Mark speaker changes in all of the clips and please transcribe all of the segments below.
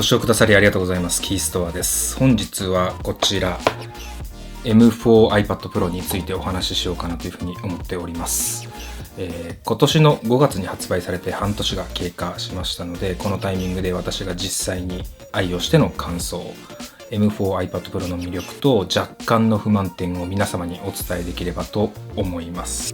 Speaker 1: ご視聴くださりありがとうございます。キーストアです。本日はこちら M4 iPad Pro についてお話ししようかなというふうに思っております。今年の5月に発売されて半年が経過しましたので、このタイミングで私が実際に愛用しての感想、M4 iPad Pro の魅力と若干の不満点を皆様にお伝えできればと思います。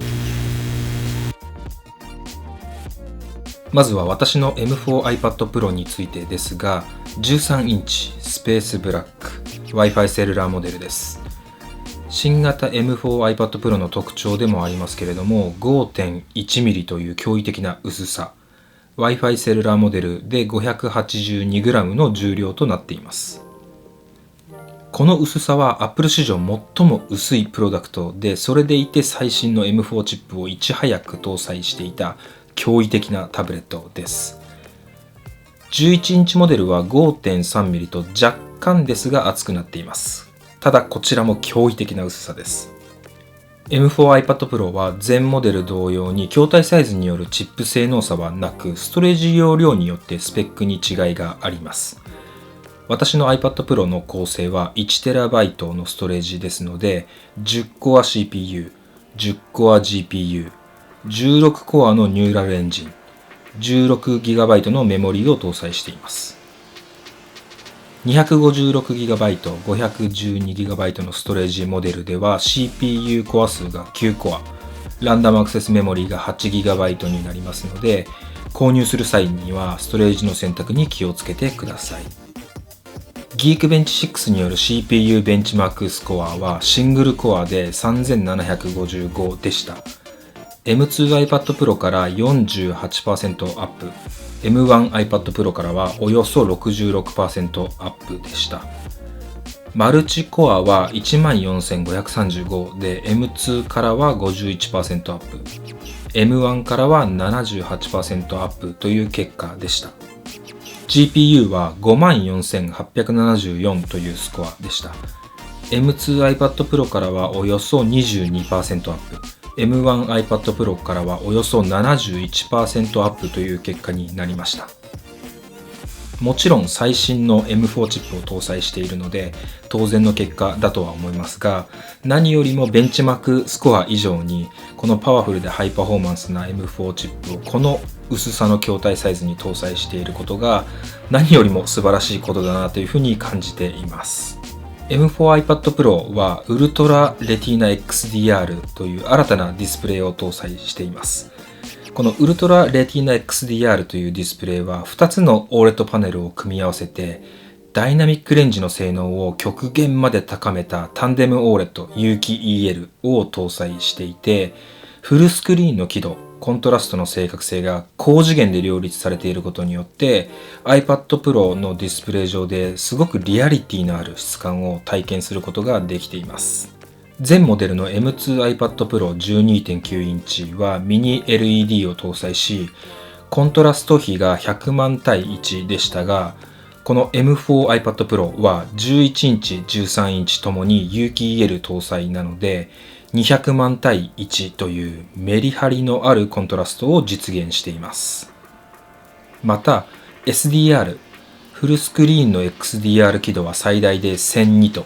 Speaker 1: まずは私の M4 iPad Pro についてですが、13インチスペースブラック Wi-Fi セルラーモデルです。新型 M4 iPad Pro の特徴でもありますけれども、 5.1mm という驚異的な薄さ、 Wi-Fi セルラーモデルで 582g の重量となっています。この薄さは Apple 史上最も薄いプロダクトで、それでいて最新の M4 チップをいち早く搭載していた驚異的なタブレットです。11インチモデルは 5.3mm と若干ですが厚くなっています。ただこちらも驚異的な薄さです。M4 iPad Pro は前モデル同様に筐体サイズによるチップ性能差はなく、ストレージ容量によってスペックに違いがあります。私の iPad Pro の構成は 1TB のストレージですので、10 Core CPU、10 Core GPU、16コアのニューラルエンジン、16GB のメモリを搭載しています。256GB、512GB のストレージモデルでは CPU コア数が9コア、ランダムアクセスメモリが 8GB になりますので、購入する際にはストレージの選択に気をつけてください。Geekbench 6による CPU ベンチマークスコアはシングルコアで3755でした。M2 iPad Pro から 48% アップ、M1 iPad Pro からはおよそ 66% アップでした。マルチコアは 14535 で M2 からは 51% アップ、M1 からは 78% アップという結果でした。GPU は 54874 というスコアでした。M2 iPad Pro からはおよそ 22% アップ、M1 iPad Pro からはおよそ 71% アップという結果になりました。もちろん最新の M4 チップを搭載しているので当然の結果だとは思いますが、何よりもベンチマークスコア以上にこのパワフルでハイパフォーマンスな M4 チップをこの薄さの筐体サイズに搭載していることが何よりも素晴らしいことだなというふうに感じています。M4 iPad Pro は Ultra Retina XDR という新たなディスプレイを搭載しています。この Ultra Retina XDR というディスプレイは2つの OLED パネルを組み合わせてダイナミックレンジの性能を極限まで高めたタンデム OLED 有機 EL を搭載していて、フルスクリーンの輝度、コントラストの正確性が高次元で両立されていることによって iPad Pro のディスプレイ上ですごくリアリティのある質感を体験することができています。前モデルの M2 iPad Pro 12.9 インチはミニ LED を搭載し、コントラスト比が100万対1でしたが、この M4 iPad Pro は11インチ、13インチともに有機 EL 搭載なので200万対1というメリハリのあるコントラストを実現しています。また SDR、フルスクリーンの XDR 輝度は最大で1002と、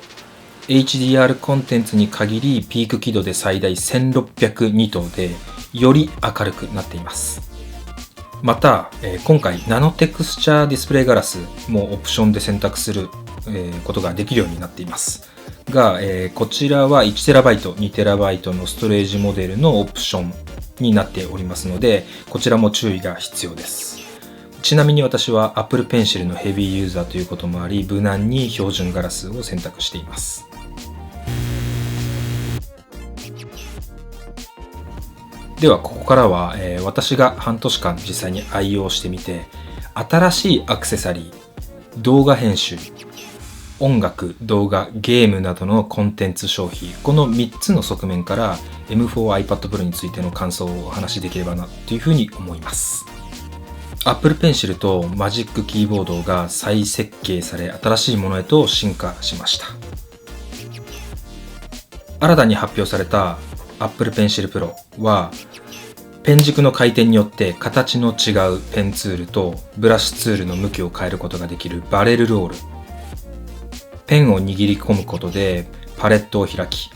Speaker 1: HDR コンテンツに限りピーク輝度で最大1602とでより明るくなっています。また今回ナノテクスチャーディスプレイガラスもオプションで選択することができるようになっていますが、こちらは 1TB、2TB のストレージモデルのオプションになっておりますので、こちらも注意が必要です。ちなみに私は Apple Pencil のヘビーユーザーということもあり、無難に標準ガラスを選択しています。ではここからは、私が半年間実際に愛用してみて、新しいアクセサリー、動画編集、音楽、動画、ゲームなどのコンテンツ消費、この3つの側面から M4 iPad Pro についての感想をお話しできればなというふうに思います。Apple Pencil と Magic キーボードが再設計され、新しいものへと進化しました。新たに発表された Apple Pencil Pro はペン軸の回転によって形の違うペンツールとブラシツールの向きを変えることができるバレルロール。ペンを握り込むことでパレットを開き、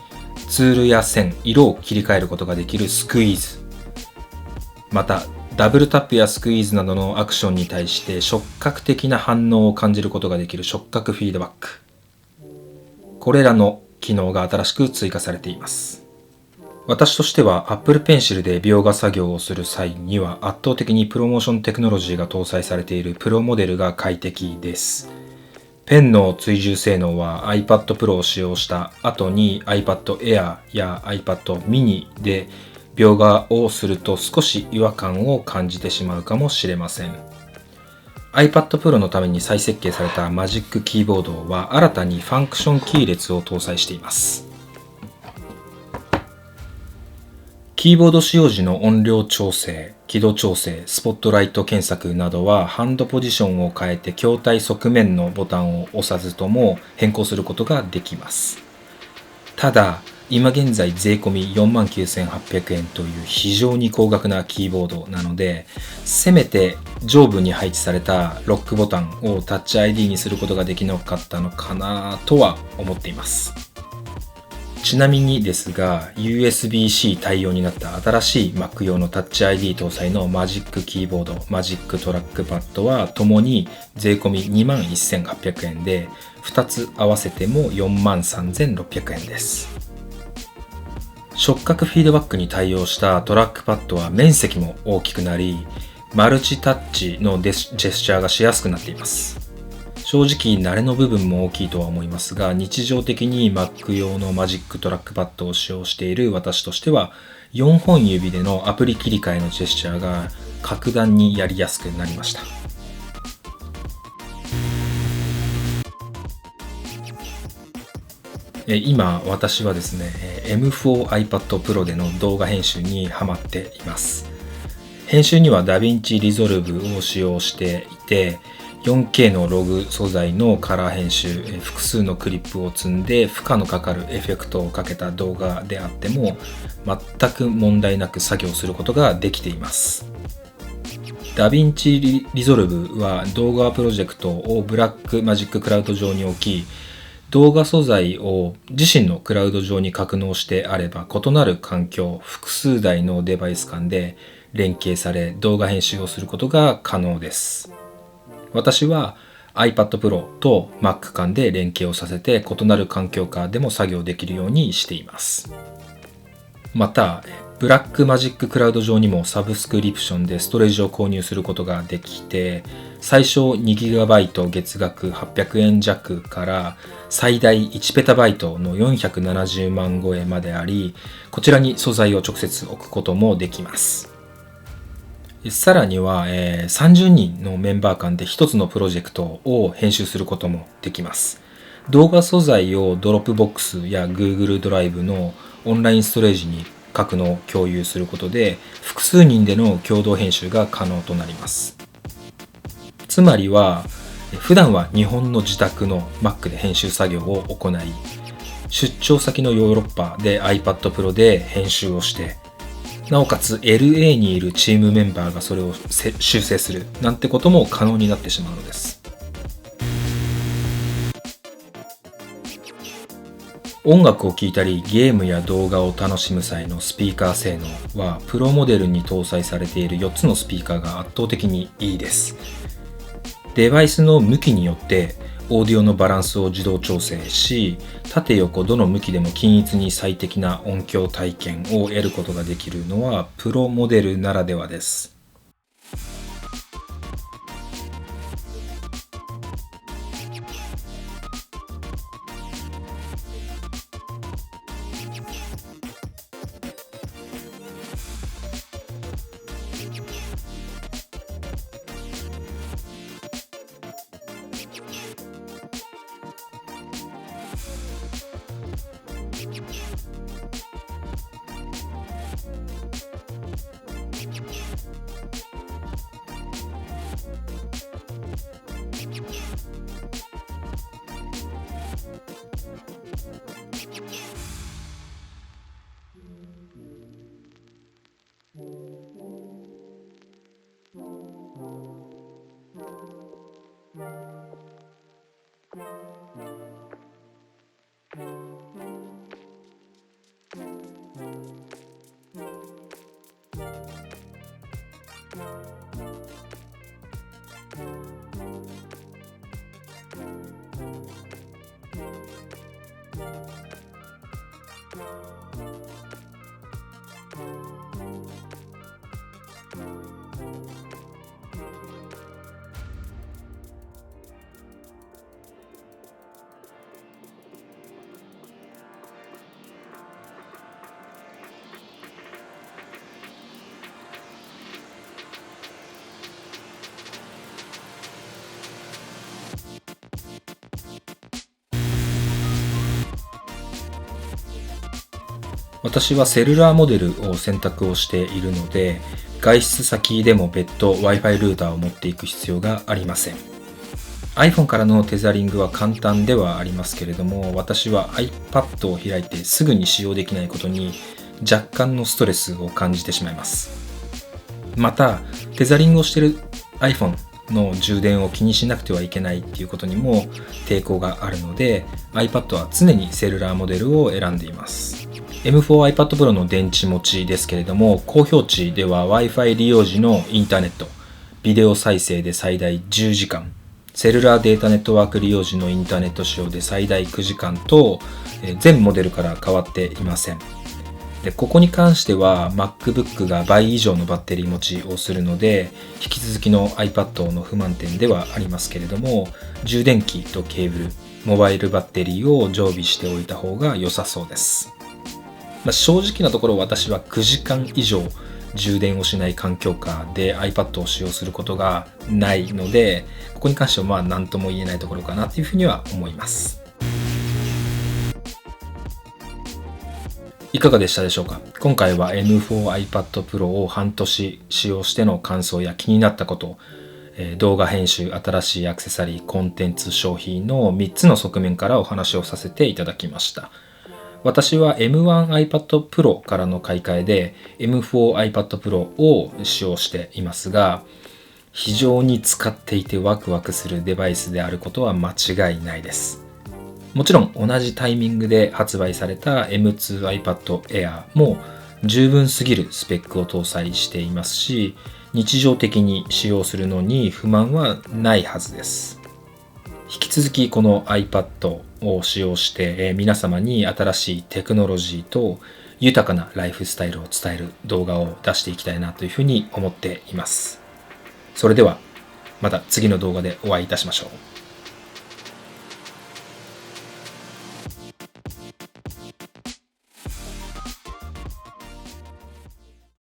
Speaker 1: ツールや線、色を切り替えることができるスクイーズ。また、ダブルタップやスクイーズなどのアクションに対して触覚的な反応を感じることができる触覚フィードバック。これらの機能が新しく追加されています。私としては Apple Pencil で描画作業をする際には圧倒的にプロモーションテクノロジーが搭載されているプロモデルが快適です。ペンの追従性能は iPad Pro を使用した後に iPad Air や iPad mini で描画をすると少し違和感を感じてしまうかもしれません。iPad Pro のために再設計されたマジックキーボードは新たにファンクションキー列を搭載しています。キーボード使用時の音量調整、輝度調整、スポットライト検索などはハンドポジションを変えて筐体側面のボタンを押さずとも変更することができます。ただ、今現在税込み 49,800 円という非常に高額なキーボードなので、せめて上部に配置されたロックボタンをタッチ ID にすることができなかったのかなとは思っています。ちなみにですが、USB-C 対応になった新しい Mac 用のタッチ ID 搭載のマジックキーボード、マジックトラックパッドはともに税込み 21,800 円で、2つ合わせても 43,600 円です。触覚フィードバックに対応したトラックパッドは面積も大きくなり、マルチタッチのジェスチャーがしやすくなっています。正直慣れの部分も大きいとは思いますが、日常的に Mac 用のマジックトラックパッドを使用している私としては、4本指でのアプリ切り替えのジェスチャーが格段にやりやすくなりました。今私はですね、M4 iPad Pro での動画編集にハマっています。編集には DaVinci Resolve を使用していて、4K のログ素材のカラー編集、複数のクリップを積んで負荷のかかるエフェクトをかけた動画であっても全く問題なく作業することができています。DaVinci Resolve は動画プロジェクトをブラックマジッククラウド上に置き、動画素材を自身のクラウド上に格納してあれば異なる環境、複数台のデバイス間で連携され動画編集をすることが可能です。私は iPad Pro と Mac 間で連携をさせて異なる環境下でも作業できるようにしています。また、ブラックマジッククラウド上にもサブスクリプションでストレージを購入することができて、最小 2GB 月額800円弱から最大 1PB の470万超えまであり、こちらに素材を直接置くこともできます。さらには、30人のメンバー間で1つのプロジェクトを編集することもできます。動画素材をドロップボックスや Google ドライブのオンラインストレージに格納共有することで複数人での共同編集が可能となります。つまりは、普段は日本の自宅の Mac で編集作業を行い、出張先のヨーロッパで iPad Pro で編集をして、なおかつ LA にいるチームメンバーがそれを修正するなんてことも可能になってしまうのです。音楽を聴いたりゲームや動画を楽しむ際のスピーカー性能はプロモデルに搭載されている4つのスピーカーが圧倒的にいいです。デバイスの向きによってオーディオのバランスを自動調整し、縦横どの向きでも均一に最適な音響体験を得ることができるのはプロモデルならではです。私はセルラーモデルを選択をしているので、外出先でも別途 Wi-Fi ルーターを持っていく必要がありません。iPhone からのテザリングは簡単ではありますけれども、私は iPad を開いてすぐに使用できないことに若干のストレスを感じてしまいます。また、テザリングをしている iPhone の充電を気にしなくてはいけないっていうことにも抵抗があるので、 iPad は常にセルラーモデルを選んでいます。M4 iPad Pro の電池持ちですけれども、公表値では Wi-Fi 利用時のインターネット、ビデオ再生で最大10時間、セルラーデータネットワーク利用時のインターネット使用で最大9時間と、全モデルから変わっていません。で、ここに関しては MacBook が倍以上のバッテリー持ちをするので、引き続きの iPad の不満点ではありますけれども、充電器とケーブル、モバイルバッテリーを常備しておいた方が良さそうです。正直なところ私は9時間以上充電をしない環境下で iPad を使用することがないので、ここに関しては何とも言えないところかなというふうには思います。いかがでしたでしょうか。今回は M4 iPad Pro を半年使用しての感想や気になったこと、動画編集、新しいアクセサリー、コンテンツ消費の3つの側面からお話をさせていただきました。私は M1 iPad Pro からの買い替えで M4 iPad Pro を使用していますが、非常に使っていてワクワクするデバイスであることは間違いないです。もちろん同じタイミングで発売された M2 iPad Air も十分すぎるスペックを搭載していますし、日常的に使用するのに不満はないはずです。引き続きこの iPad を使用して皆様に新しいテクノロジーと豊かなライフスタイルを伝える動画を出していきたいなというふうに思っています。それではまた次の動画でお会いいたしましょう。